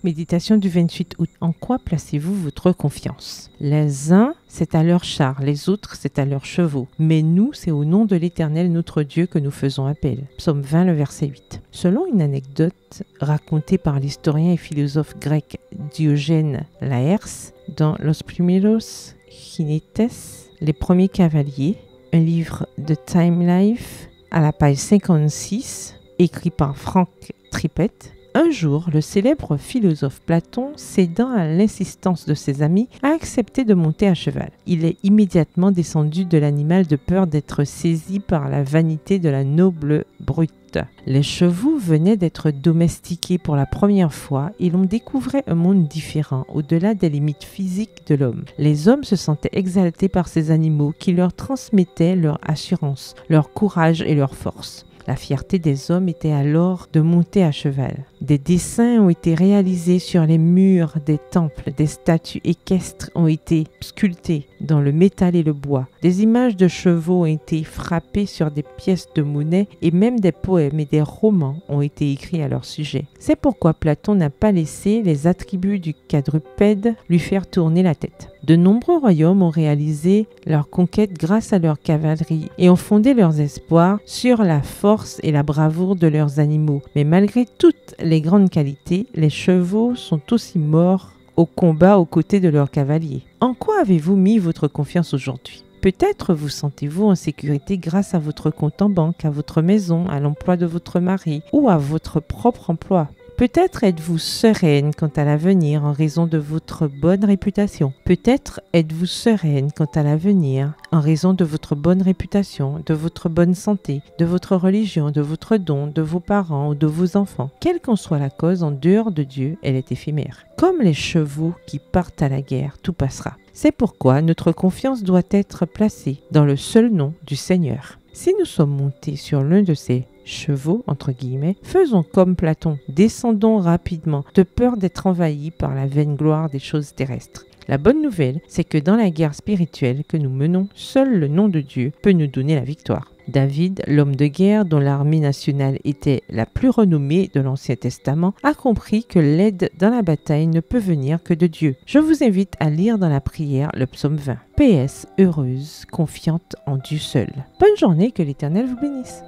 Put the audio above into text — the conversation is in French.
Méditation du 28 août. En quoi placez-vous votre confiance? Les uns, c'est à leurs chars, les autres, c'est à leurs chevaux. Mais nous, c'est au nom de l'Éternel notre Dieu que nous faisons appel. Psaume 20, le verset 8. Selon une anecdote racontée par l'historien et philosophe grec Diogène Laërce dans Los Primeros Jinetes, les premiers cavaliers, un livre de Time Life à la page 56, écrit par Frank Trippett. Un jour, le célèbre philosophe Platon, cédant à l'insistance de ses amis, a accepté de monter à cheval. Il est immédiatement descendu de l'animal de peur d'être saisi par la vanité de la noble brute. Les chevaux venaient d'être domestiqués pour la première fois et l'on découvrait un monde différent, au-delà des limites physiques de l'homme. Les hommes se sentaient exaltés par ces animaux qui leur transmettaient leur assurance, leur courage et leur force. La fierté des hommes était alors de monter à cheval. Des dessins ont été réalisés sur les murs des temples, des statues équestres ont été sculptées dans le métal et le bois. Des images de chevaux ont été frappées sur des pièces de monnaie et même des poèmes et des romans ont été écrits à leur sujet. C'est pourquoi Platon n'a pas laissé les attributs du quadrupède lui faire tourner la tête. De nombreux royaumes ont réalisé leur conquête grâce à leur cavalerie et ont fondé leurs espoirs sur la force et la bravoure de leurs animaux. Mais malgré toutes les grandes qualités, les chevaux sont aussi morts au combat aux côtés de leurs cavaliers. En quoi avez-vous mis votre confiance aujourd'hui? Peut-être vous sentez-vous en sécurité grâce à votre compte en banque, à votre maison, à l'emploi de votre mari ou à votre propre emploi. Peut-être êtes-vous sereine quant à l'avenir en raison de votre bonne réputation. Peut-être êtes-vous sereine quant à l'avenir en raison de votre bonne réputation, de votre bonne santé, de votre religion, de votre don, de vos parents ou de vos enfants. Quelle qu'en soit la cause, en dehors de Dieu, elle est éphémère. Comme les chevaux qui partent à la guerre, tout passera. C'est pourquoi notre confiance doit être placée dans le seul nom du Seigneur. Si nous sommes montés sur l'un de ces chevaux, entre guillemets, faisons comme Platon, descendons rapidement, de peur d'être envahis par la vaine gloire des choses terrestres. La bonne nouvelle, c'est que dans la guerre spirituelle que nous menons, seul le nom de Dieu peut nous donner la victoire. David, l'homme de guerre dont l'armée nationale était la plus renommée de l'Ancien Testament, a compris que l'aide dans la bataille ne peut venir que de Dieu. Je vous invite à lire dans la prière le psaume 20. PS, heureuse, confiante en Dieu seul. Bonne journée, que l'Éternel vous bénisse.